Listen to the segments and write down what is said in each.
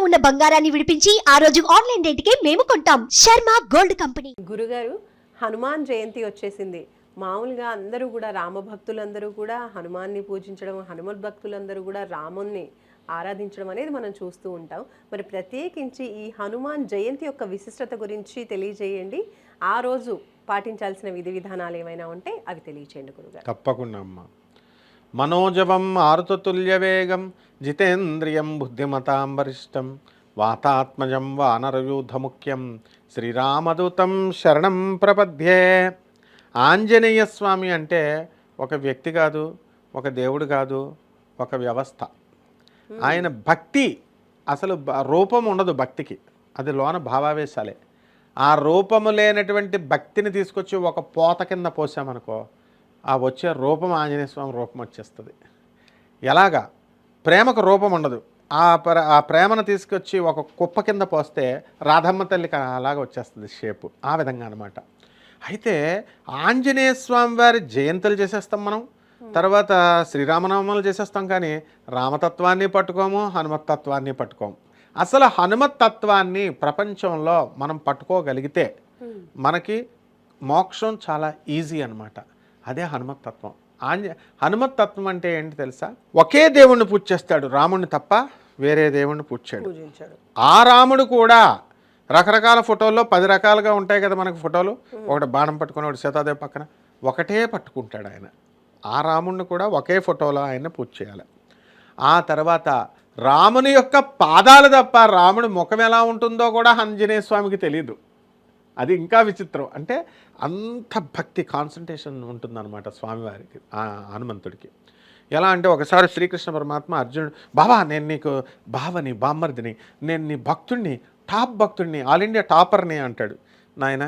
ఉన్న బంగారాన్ని విడిపించి ఆ రోజు ఆన్లైన్ రేటుకే మేము కొంటాం. Sharma gold company. గురుగారు, హనుమాన్ జయంతి వచ్చేసింది. మామూలుగా అందరూ కూడా రామభక్తులందరూ కూడా హనుమాన్ని పూజించడం, హనుమత్ భక్తులందరూ కూడా రాముణ్ణి ఆరాధించడం అనేది మనం చూస్తూ ఉంటాం. మరి ప్రత్యేకించి ఈ హనుమాన్ జయంతి యొక్క విశిష్టత గురించి తెలియజేయండి. ఆ రోజు పాటించాల్సిన విధి విధానాలు ఏమైనా ఉంటే అవి తెలియచేయండి గురుగారు. తప్పకుండా అమ్మ. మనోజవం ఆరుతతుల్య వేగం జితేంద్రియం బుద్ధిమతాం వరిష్టం వాతాత్మజం వానరయూధముఖ్యం శ్రీరామదూతం శరణం ప్రపద్యే. ఆంజనేయ స్వామి అంటే ఒక వ్యక్తి కాదు, ఒక దేవుడు కాదు, ఒక వ్యవస్థ. ఆయన భక్తి అసలు రూపం ఉండదు భక్తికి, అది లోన భావావేశాలే. ఆ రూపము లేనటువంటి భక్తిని తీసుకొచ్చి ఒక పోత కింద పోసామనుకో, ఆ వచ్చే రూపం ఆంజనేయ స్వామి రూపం వచ్చేస్తుంది. ఎలాగా ప్రేమకు రూపం ఉండదు, ఆ ప్రేమను తీసుకొచ్చి ఒక కుప్ప కింద పోస్తే రాధమ్మ తల్లికి అలాగా వచ్చేస్తుంది షేపు, ఆ విధంగా అనమాట. అయితే ఆంజనేయ స్వామి వారి జయంతులు చేసేస్తాం మనం, తర్వాత శ్రీరామనామాలు చేసేస్తాం, కానీ రామతత్వాన్ని పట్టుకోము, హనుమత్తత్వాన్ని పట్టుకోము. అసలు హనుమత్తత్వాన్ని ప్రపంచంలో మనం పట్టుకోగలిగితే మనకి మోక్షం చాలా ఈజీ అనమాట. అదే హనుమత్తత్వం. హనుమత్తత్వం అంటే ఏంటి తెలుసా? ఒకే దేవుణ్ణి పూజ చేస్తాడు, రాముడిని తప్ప వేరే దేవుణ్ణి పూజించాడు. ఆ రాముడు కూడా రకరకాల ఫోటోల్లో 10 రకాలుగా ఉంటాయి కదా మనకు ఫోటోలు. ఒకటి బాణం పట్టుకుని, ఒకటి సీతాదేవి పక్కన, ఒకటే పట్టుకుంటాడు ఆయన. ఆ రాముడిని కూడా ఒకే ఫోటోలో ఆయన పూజ చేయాలి. ఆ తర్వాత రాముని యొక్క పాదాలు తప్ప రాముడి ముఖం ఎలా ఉంటుందో కూడా ఆంజనేయ స్వామికి తెలియదు. అది ఇంకా విచిత్రం. అంటే అంత భక్తి కాన్సన్ట్రేషన్ ఉంటుందన్నమాట స్వామివారికి, హనుమంతుడికి. ఎలా అంటే ఒకసారి శ్రీకృష్ణ పరమాత్మ అర్జునుడు, బాబా నేను నీకు బావని, బామ్మర్దిని, నేను నీ భక్తుడిని, టాప్ భక్తుడిని, ఆల్ ఇండియా టాపర్ని అంటాడు. నాయన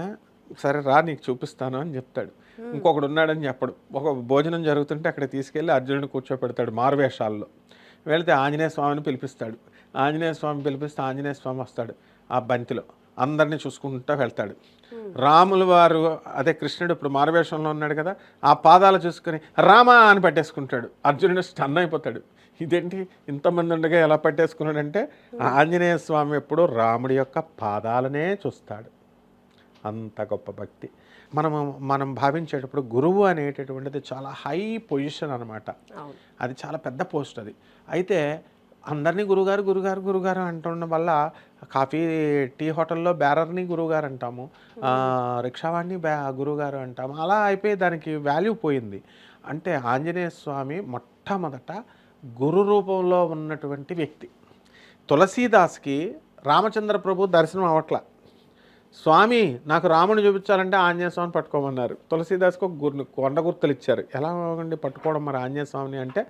సరే రా నీకు చూపిస్తాను అని చెప్తాడు. ఇంకొకడు ఉన్నాడని చెప్పడు. ఒక భోజనం జరుగుతుంటే అక్కడ తీసుకెళ్ళి అర్జునుడిని కూర్చోపెడతాడు మారువేషాల్లో. వెళితే ఆంజనేయ స్వామిని పిలిపిస్తాడు. ఆంజనేయ స్వామి పిలిపిస్తే ఆంజనేయ స్వామి వస్తాడు ఆ బంతిలో, అందరినీ చూసుకుంటూ వెళ్తాడు. రాముల వారు, అదే కృష్ణుడు ఇప్పుడు మారువేషంలో ఉన్నాడు కదా, ఆ పాదాలు చూసుకొని రామా అని పట్టేసుకుంటాడు. అర్జునుడు స్టన్ అయిపోతాడు. ఇదేంటి ఇంతమంది ఉండగా ఎలా పట్టేసుకున్నాడంటే ఆంజనేయ స్వామి ఎప్పుడు రాముడి యొక్క పాదాలనే చూస్తాడు. అంత గొప్ప భక్తి. మనం భావించేటప్పుడు గురువు అనేటటువంటిది చాలా హై పొజిషన్ అనమాట. అది చాలా పెద్ద పోస్ట్ అది. అయితే అందరినీ గురుగారు గురుగారు గురుగారు అంటుండడం వల్ల కాఫీ టీ హోటల్లో బేరర్ని గురువుగారు అంటాము, రిక్షావాడిని గురువుగారు అంటాము. అలా అయిపోయి దానికి వాల్యూ పోయింది. అంటే ఆంజనేయ స్వామి మొట్టమొదట గురు రూపంలో ఉన్నటువంటి వ్యక్తి. తులసీదాస్కి రామచంద్ర ప్రభు దర్శనం అవట్ల. స్వామి నాకు రాముని చూపించాలంటే ఆంజనేయ స్వామిని పట్టుకోమన్నారు. తులసీదాస్కి ఒక కొండ గుర్తులు ఇచ్చారు. ఎలా ఉండి పట్టుకోవడం మరి ఆంజనేయ స్వామిని అంటే,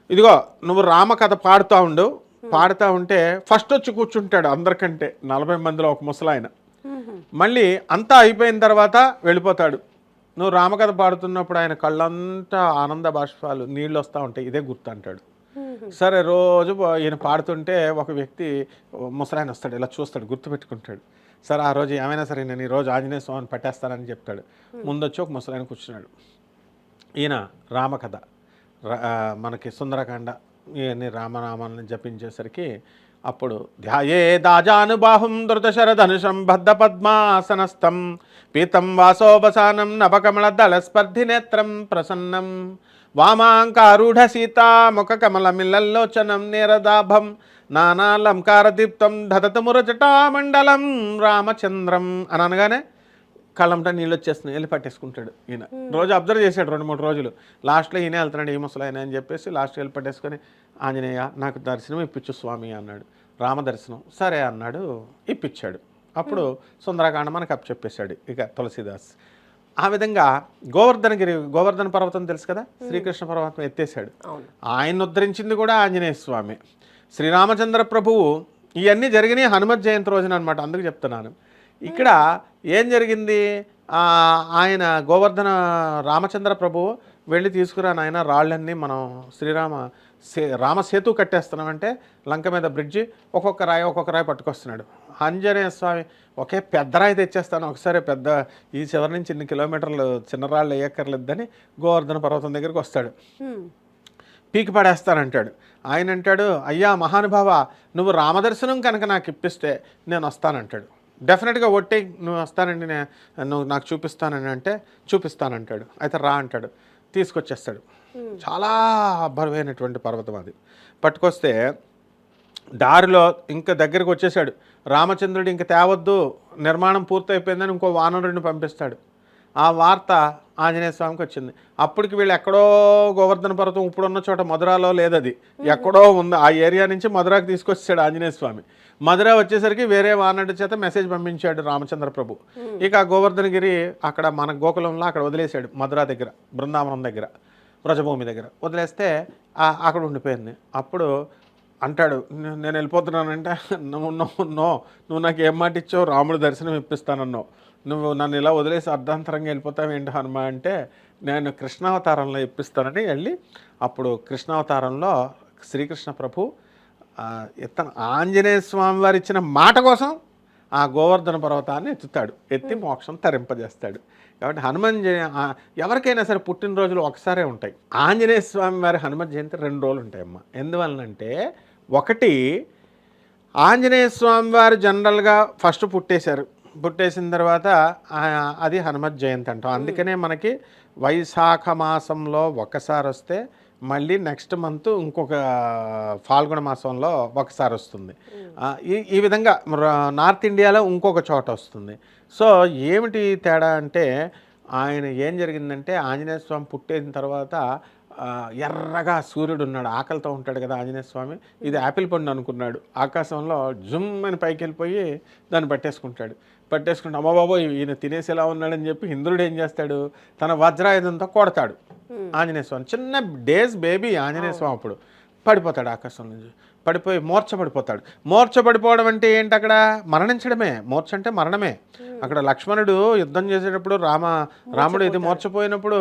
ఇదిగో నువ్వు రామకథ పాడుతూ ఉండు, పాడుతూ ఉంటే ఫస్ట్ వచ్చి కూర్చుంటాడు అందరికంటే 40 మందిలో ఒక ముసలాయన. మళ్ళీ అంతా అయిపోయిన తర్వాత వెళ్ళిపోతాడు. నువ్వు రామకథ పాడుతున్నప్పుడు ఆయన కళ్ళంతా ఆనంద బాష్పాలు, నీళ్ళు వస్తూ ఉంటాయి, ఇదే గుర్తు అంటాడు. సరే రోజు ఈయన పాడుతుంటే ఒక వ్యక్తి ముసలాయన వస్తాడు, ఇలా చూస్తాడు, గుర్తుపెట్టుకుంటాడు. సరే ఆ రోజు ఏమైనా సరే నేను ఈరోజు ఆంజనేయ స్వామిని పట్టేస్తానని చెప్తాడు. ముందొచ్చి ఒక ముసలాయన కూర్చున్నాడు. ఈయన రామకథ, మనకి సుందరకాండ, ఇవన్నీ రామనామాలను జపించేసరికి అప్పుడు ధ్యాయే దాజానుబాహుం ధృతశరధనుషం బద్ధ పద్మాసనస్థం పీతం వాసోపసానం నవకమల దళ స్పర్ధి నేత్రం ప్రసన్నం వామాంకారూఢ సీతా ముఖ కమల మిల్లల్లోచనం నీరదాభం నానాలంకారదీప్తం దదతమురజటామండలం రామచంద్రం అని అనగానే కళ్ళంటా నీళ్ళు వచ్చేస్తున్నాయి, వెళ్ళి పట్టేసుకుంటాడు. ఈయన రోజు అబ్జర్వ్ చేశాడు 2-3 రోజులు. లాస్ట్లో ఈయన వెళ్తున్నాడు, ఈ ముసలాయన అని చెప్పేసి లాస్ట్కి వెళ్ళి పట్టేసుకొని, ఆంజనేయ నాకు దర్శనం ఇప్పించు స్వామి అన్నాడు. రామదర్శనం సరే అన్నాడు, ఇప్పించాడు. అప్పుడు సుందరకాండ మనకు చెప్పేశాడు ఇక తులసీదాస్. ఆ విధంగా గోవర్ధన పర్వతం తెలుసు కదా, శ్రీకృష్ణ పరమాత్మ ఎత్తేసాడు. ఆయన ఉద్ధరించింది కూడా ఆంజనేయ స్వామి. శ్రీరామచంద్ర ప్రభువు ఇవన్నీ జరిగినాయి హనుమత్ జయంతి రోజున అనమాట. అందుకు చెప్తున్నాను. ఇక్కడ ఏం జరిగింది, ఆయన రామచంద్ర ప్రభువు వెళ్ళి తీసుకురా నాయన రాళ్ళన్నీ మనం రామసేతు కట్టేస్తున్నామంటే లంక మీద బ్రిడ్జి ఒక్కొక్క రాయి పట్టుకొస్తున్నాడు. ఆంజనేయ స్వామి ఒకే పెద్ద రాయి తెచ్చేస్తాను ఒకసారి, పెద్ద ఈ చివరి నుంచి ఇన్ని కిలోమీటర్లు చిన్న రాళ్ళు వేయక్కర్లేదని గోవర్ధన పర్వతం దగ్గరికి వస్తాడు. పీకి పడేస్తానంటాడు. ఆయన అంటాడు, అయ్యా మహానుభావ, నువ్వు రామదర్శనం కనుక నాకు ఇప్పిస్తే నేను వస్తానంటాడు. డెఫినెట్గా ఒట్టే, నువ్వు వస్తానండి, నువ్వు నాకు చూపిస్తానని అంటే చూపిస్తానంటాడు. అయితే రా అంటాడు, తీసుకొచ్చేస్తాడు. చాలా బరువైనటువంటి పర్వతం అది. పట్టుకొస్తే దారిలో ఇంకా దగ్గరికి వచ్చేసాడు. రామచంద్రుడు ఇంక తేవద్దు, నిర్మాణం పూర్తయిపోయిందని ఇంకో వానరుడిని పంపిస్తాడు. ఆ వార్త ఆంజనేయ స్వామికి వచ్చింది. అప్పటికి వీళ్ళు ఎక్కడో గోవర్ధన పర్వతం ఇప్పుడున్న చోట మధురాలో లేదది, ఎక్కడో ఉంది. ఆ ఏరియా నుంచి మధురాకి తీసుకొచ్చాడు ఆంజనేయ స్వామి. మధుర వచ్చేసరికి వేరే వానరుడి చేత మెసేజ్ పంపించాడు రామచంద్ర ప్రభు. ఇక ఆ గోవర్ధనగిరి అక్కడ మన గోకులంలో అక్కడ వదిలేశాడు, మధురా దగ్గర, బృందావనం దగ్గర, వ్రజభూమి దగ్గర వదిలేస్తే అక్కడ ఉండిపోయింది. అప్పుడు అంటాడు, నేను వెళ్ళిపోతున్నానంటే, నువ్వు నాకు ఏం మాట ఇచ్చావు, రాముడు దర్శనం ఇప్పిస్తానన్నావు, నువ్వు నన్ను ఇలా వదిలేసి అర్ధాంతరంగా వెళ్ళిపోతావు ఏంటి హనుమ అంటే, నేను కృష్ణావతారంలో ఇప్పిస్తానని వెళ్ళి, అప్పుడు కృష్ణావతారంలో శ్రీకృష్ణ ప్రభు ఇతను ఆంజనేయ స్వామి వారు ఇచ్చిన మాట కోసం ఆ గోవర్ధన పర్వతాన్ని ఎత్తుతాడు, ఎత్తి మోక్షం తరింపజేస్తాడు. కాబట్టి ఎవరికైనా సరే పుట్టినరోజులు ఒకసారే ఉంటాయి. ఆంజనేయ స్వామి వారి హనుమత్ జయంతి 2 రోజులు ఉంటాయమ్మ. ఎందువలనంటే, ఒకటి, ఆంజనేయ స్వామి వారు జనరల్గా ఫస్ట్ పుట్టేసిన తర్వాత అది హనుమత్ జయంతి అంటాం. అందుకనే మనకి వైశాఖ మాసంలో ఒకసారి వస్తే మళ్ళీ నెక్స్ట్ మంత్ ఇంకొక ఫాల్గుణ మాసంలో ఒకసారి వస్తుంది. ఈ విధంగా నార్త్ ఇండియాలో ఇంకొక చోట వస్తుంది. సో ఏమిటి తేడా అంటే, ఆయన ఏం జరిగిందంటే, ఆంజనేయ స్వామి పుట్టిన తర్వాత ఎర్రగా సూర్యుడు ఉన్నాడు, ఆకలితో ఉంటాడు కదా ఆంజనేయ స్వామి. ఇది యాపిల్ పండు అనుకున్నాడు, ఆకాశంలో జుమ్ అని పైకి వెళ్ళిపోయి దాన్ని పట్టేసుకుంటే అమ్మ బాబోయ్ ఈయన తినేసేలా ఉన్నాడని చెప్పి ఇంద్రుడు ఏం చేస్తాడు, తన వజ్రాయుధంతో కొడతాడు ఆంజనేయ స్వామి. చిన్న డేస్ బేబీ ఆంజనేయ స్వామి అప్పుడు పడిపోతాడు, ఆకాశం నుంచి పడిపోయి మూర్ఛపడిపోతాడు. మూర్ఛపడిపోవడం అంటే ఏంటి, అక్కడ మరణించడమే. మూర్ఛ అంటే మరణమే. అక్కడ లక్ష్మణుడు యుద్ధం చేసేటప్పుడు రాముడు ఇది మూర్ఛపోయినప్పుడు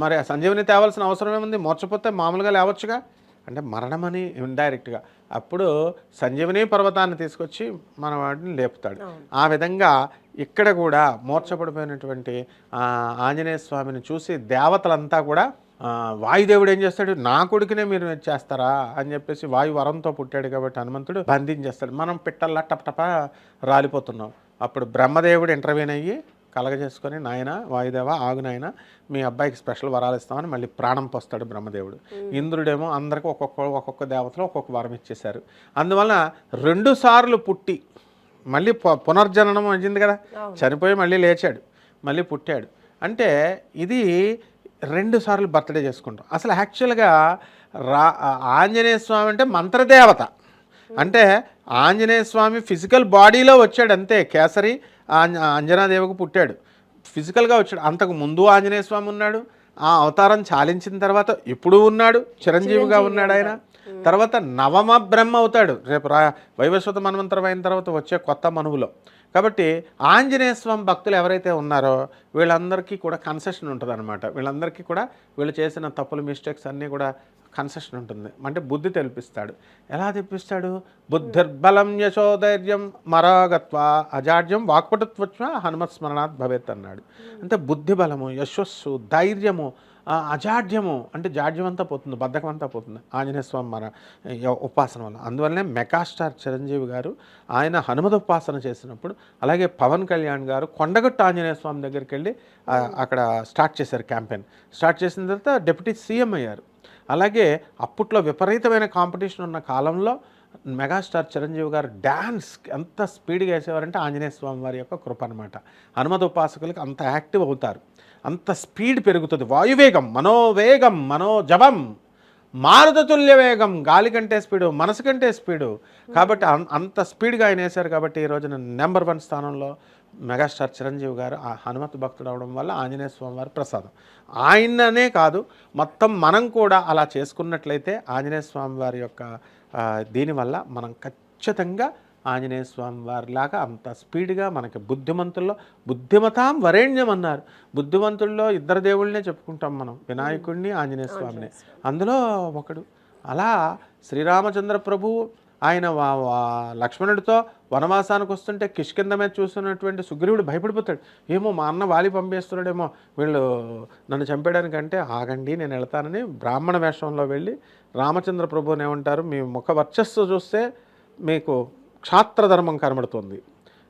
మరి సంజీవని తేవాల్సిన అవసరం ఏముంది, మూర్ఛపోతే మామూలుగా లేవచ్చుగా, అంటే మరణమని ఇండైరెక్ట్గా. అప్పుడు సంజీవని పర్వతాన్ని తీసుకొచ్చి మన వాటిని లేపుతాడు. ఆ విధంగా ఇక్కడ కూడా మూర్ఛపడిపోయినటువంటి ఆంజనేయ స్వామిని చూసి దేవతలంతా కూడా, వాయుదేవుడు ఏం చేస్తాడు, నా కొడుకునే మీరు చేస్తారా అని చెప్పేసి, వాయు వరంతో పుట్టాడు కాబట్టి హనుమంతుడు బంధించేస్తాడు. మనం పిట్టల్లా టపటప రాలిపోతున్నాం. అప్పుడు బ్రహ్మదేవుడు ఇంటర్వ్యూన్ అయ్యి కలగజేసుకొని, నాయన వాయుదేవ ఆగు నాయన, మీ అబ్బాయికి స్పెషల్ వరాలు ఇస్తామని మళ్ళీ ప్రాణం పోస్తాడు బ్రహ్మదేవుడు. ఇంద్రుడేమో అందరికీ ఒక్కొక్క దేవతలో ఒక్కొక్క వరం ఇచ్చేశారు. అందువల్ల 2 సార్లు పుట్టి మళ్ళీ పునర్జననం అయింది కదా, చనిపోయి మళ్ళీ లేచాడు, మళ్ళీ పుట్టాడు. అంటే ఇది 2 సార్లు బర్త్డే చేసుకుంటాం. అసలు యాక్చువల్గా ఆంజనేయ స్వామి అంటే మంత్రదేవత. అంటే ఆంజనేయ స్వామి ఫిజికల్ బాడీలో వచ్చాడు అంతే. కేసరి అంజనాదేవికి పుట్టాడు, ఫిజికల్గా వచ్చాడు. అంతకు ముందు ఆంజనేయ స్వామి ఉన్నాడు, ఆ అవతారం చాలించిన తర్వాత ఇప్పుడు ఉన్నాడు, చిరంజీవిగా ఉన్నాడు ఆయన. తర్వాత నవమ బ్రహ్మ అవుతాడు రేపు వైవస్వత మన్వంతరం అయిన తర్వాత వచ్చే కొత్త మనువులో. కాబట్టి ఆంజనేయ స్వామి భక్తులు ఎవరైతే ఉన్నారో వీళ్ళందరికీ కూడా కన్సెషన్ ఉంటుంది అనమాట. వీళ్ళందరికీ కూడా వీళ్ళు చేసిన తప్పులు, మిస్టేక్స్ అన్నీ కూడా కన్సెషన్ ఉంటుంది. అంటే బుద్ధి తెలిపిస్తాడు. ఎలా తెప్పిస్తాడు, బుద్ధిర్బలం యశోధైర్యం మరాగత్వ అజాడ్యం వాక్పటుత్వచ్వ హనుమత్ స్మరణాత్ భవేత్ అన్నాడు. అంటే బుద్ధి బలము, యశస్సు, ధైర్యము, అజాడ్యము, అంటే జాడ్యం అంతా పోతుంది, బద్ధకం అంతా పోతుంది ఆంజనేయ స్వామి మన ఉపాసన వల్ల. అందువల్లనే మెగాస్టార్ చిరంజీవి గారు ఆయన హనుమత ఉపాసన చేసినప్పుడు, అలాగే పవన్ కళ్యాణ్ గారు కొండగట్టు ఆంజనేయ స్వామి దగ్గరికి వెళ్ళి అక్కడ స్టార్ట్ చేశారు క్యాంపెయిన్. స్టార్ట్ చేసిన తర్వాత డిప్యూటీ సీఎం అయ్యారు. అలాగే అప్పట్లో విపరీతమైన కాంపిటీషన్ ఉన్న కాలంలో మెగాస్టార్ చిరంజీవి గారు డ్యాన్స్ ఎంత స్పీడ్గా వేసేవారంటే ఆంజనేయ స్వామి వారి యొక్క కృప అనమాట. హనుమత ఉపాసకులకి అంత యాక్టివ్ అవుతారు, అంత స్పీడ్ పెరుగుతుంది. వాయువేగం, మనోవేగం, మనోజవం, మారుతతుల్య వేగం, గాలి కంటే స్పీడు, మనసు కంటే స్పీడు. కాబట్టి అంత స్పీడ్గా ఆయన వేశారు. కాబట్టి ఈ రోజున నెంబర్ 1 స్థానంలో మెగాస్టార్ చిరంజీవి గారు ఆ హనుమత్ భక్తుడు అవడం వల్ల ఆంజనేయ స్వామి వారి ప్రసాదం. ఆయననే కాదు, మొత్తం మనం కూడా అలా చేసుకున్నట్లయితే ఆంజనేయ స్వామి వారి యొక్క దీనివల్ల మనం ఖచ్చితంగా ఆంజనేయ స్వామి వారిలాగా అంత స్పీడ్గా మనకి బుద్ధిమతాం వరేణ్యం అన్నారు. బుద్ధిమంతుల్లో 2 దేవుళ్ళనే చెప్పుకుంటాం మనం, వినాయకుడిని, ఆంజనేయ స్వామిని. అందులో ఒకడు. అలా శ్రీరామచంద్ర ప్రభువు ఆయన లక్ష్మణుడితో వనవాసానికి వస్తుంటే కిష్కింద మీద చూస్తున్నటువంటి సుగ్రీవుడు భయపడిపోతాడు. ఏమో మా అన్న వాలి పంపేస్తున్నాడేమో, వీళ్ళు నన్ను చంపేయడానికంటే ఆగండి నేను వెళ్తానని బ్రాహ్మణ వేషంలో వెళ్ళి రామచంద్ర ప్రభువుని ఏమంటారు, మీ ముఖ వర్చస్సు చూస్తే మీకు క్షాత్రధర్మం కనబడుతుంది,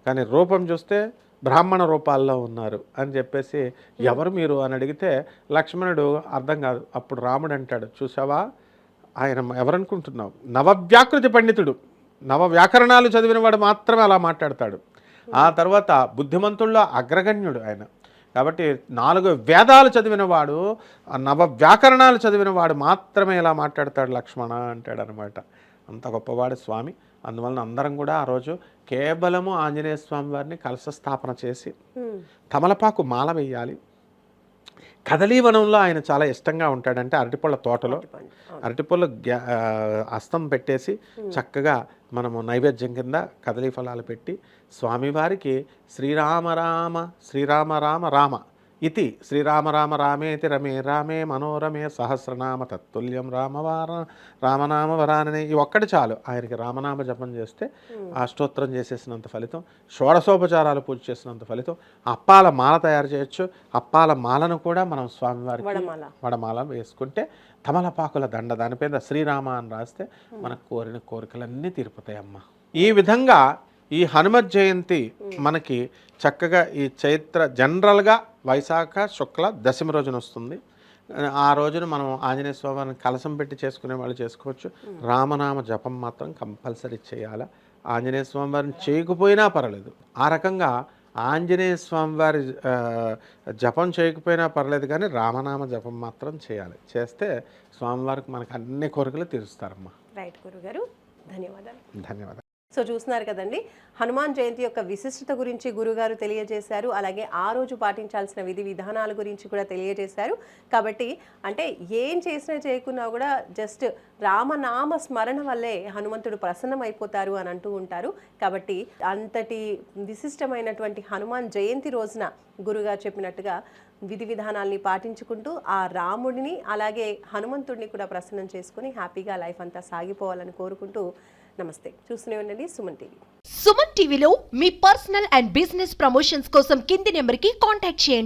కానీ రూపం చూస్తే బ్రాహ్మణ రూపాల్లో ఉన్నారు అని చెప్పేసి ఎవరు మీరు అని అడిగితే లక్ష్మణుడు అర్థం కాదు. అప్పుడు రాముడు అంటాడు, చూసావా ఆయన ఎవరనుకుంటున్నావు, నవవ్యాకృతి పండితుడు, నవవ్యాకరణాలు చదివినవాడు మాత్రమే అలా మాట్లాడతాడు. ఆ తర్వాత బుద్ధిమంతుల్లో అగ్రగణ్యుడు ఆయన. కాబట్టి 4 వేదాలు చదివినవాడు, నవవ్యాకరణాలు చదివినవాడు మాత్రమే ఇలా మాట్లాడతాడు లక్ష్మణ అంటాడు అనమాట. అంత గొప్పవాడు స్వామి. అందువలన అందరం కూడా ఆ రోజు కేవలము ఆంజనేయ స్వామి వారిని కలశ స్థాపన చేసి తమలపాకు మాల వేయాలి. కదలీవనంలో ఆయన చాలా ఇష్టంగా ఉంటాడంటే అరటిపళ్ళ తోటలో అరటిపళ్ళ అస్తం పెట్టేసి చక్కగా మనము నైవేద్యం కింద కదలీ ఫలాలు పెట్టి స్వామివారికి శ్రీరామ రామ శ్రీరామ రామ రామ ఇది శ్రీరామ రామ రామేతి రమే రామే మనోరమే సహస్రనామ తత్తుల్యం రామనామ వరాననే ఈ ఒక్కటి చాలు. ఆయనకి రామనామ జపం చేస్తే అష్టోత్తరం చేసేసినంత ఫలితం, షోడశోపచారాలు పూజ చేసినంత ఫలితం. అప్పాల మాల తయారు చేయొచ్చు. అప్పాల మాలను కూడా మనం స్వామివారికి వడమాల వేసుకుంటే తమలపాకుల దండ దానిపైన శ్రీరామ అని రాస్తే మనకు కోరిన కోరికలన్నీ తీరిపోతాయమ్మా. ఈ విధంగా ఈ హనుమత్ జయంతి మనకి చక్కగా ఈ చైత్ర జనరల్గా వైశాఖ శుక్ల దశమి రోజున వస్తుంది. ఆ రోజున మనం ఆంజనేయ స్వామిని కలశం పెట్టి చేసుకునే వాళ్ళు చేసుకోవచ్చు. రామనామ జపం మాత్రం కంపల్సరీ చేయాలి. ఆంజనేయ స్వామి వారిని చేయకపోయినా పర్లేదు. ఆ రకంగా ఆంజనేయ స్వామి వారి జపం చేయకపోయినా పర్లేదు, కానీ రామనామ జపం మాత్రం చేయాలి. చేస్తే స్వామివారికి మనకు అన్ని కోరికలు తీరుస్తారమ్మా. రైట్ గురుగారు, ధన్యవాదాలు. ధన్యవాదాలు. సో చూస్తున్నారు కదండి, హనుమాన్ జయంతి యొక్క విశిష్టత గురించి గురుగారు తెలియజేశారు. అలాగే ఆ రోజు పాటించాల్సిన విధి విధానాల గురించి కూడా తెలియజేశారు. కాబట్టి అంటే ఏం చేసినా చేయకున్నా కూడా జస్ట్ రామనామ స్మరణ వల్లే హనుమంతుడు ప్రసన్నం అయిపోతారు అని అంటూ ఉంటారు. కాబట్టి అంతటి విశిష్టమైనటువంటి హనుమాన్ జయంతి రోజున గురుగారు చెప్పినట్టుగా విధి విధానాల్ని పాటించుకుంటూ ఆ రాముడిని అలాగే హనుమంతుడిని కూడా ప్రసన్నం చేసుకుని హ్యాపీగా లైఫ్ అంతా సాగిపోవాలని కోరుకుంటూ నమస్తే. చూస్తూనే ఉండండి సుమన్ టీవీ. సుమన్ టీవీలో మీ పర్సనల్ అండ్ బిజినెస్ ప్రమోషన్స్ కోసం కింది నెంబర్కి కాంటాక్ట్ చేయండి.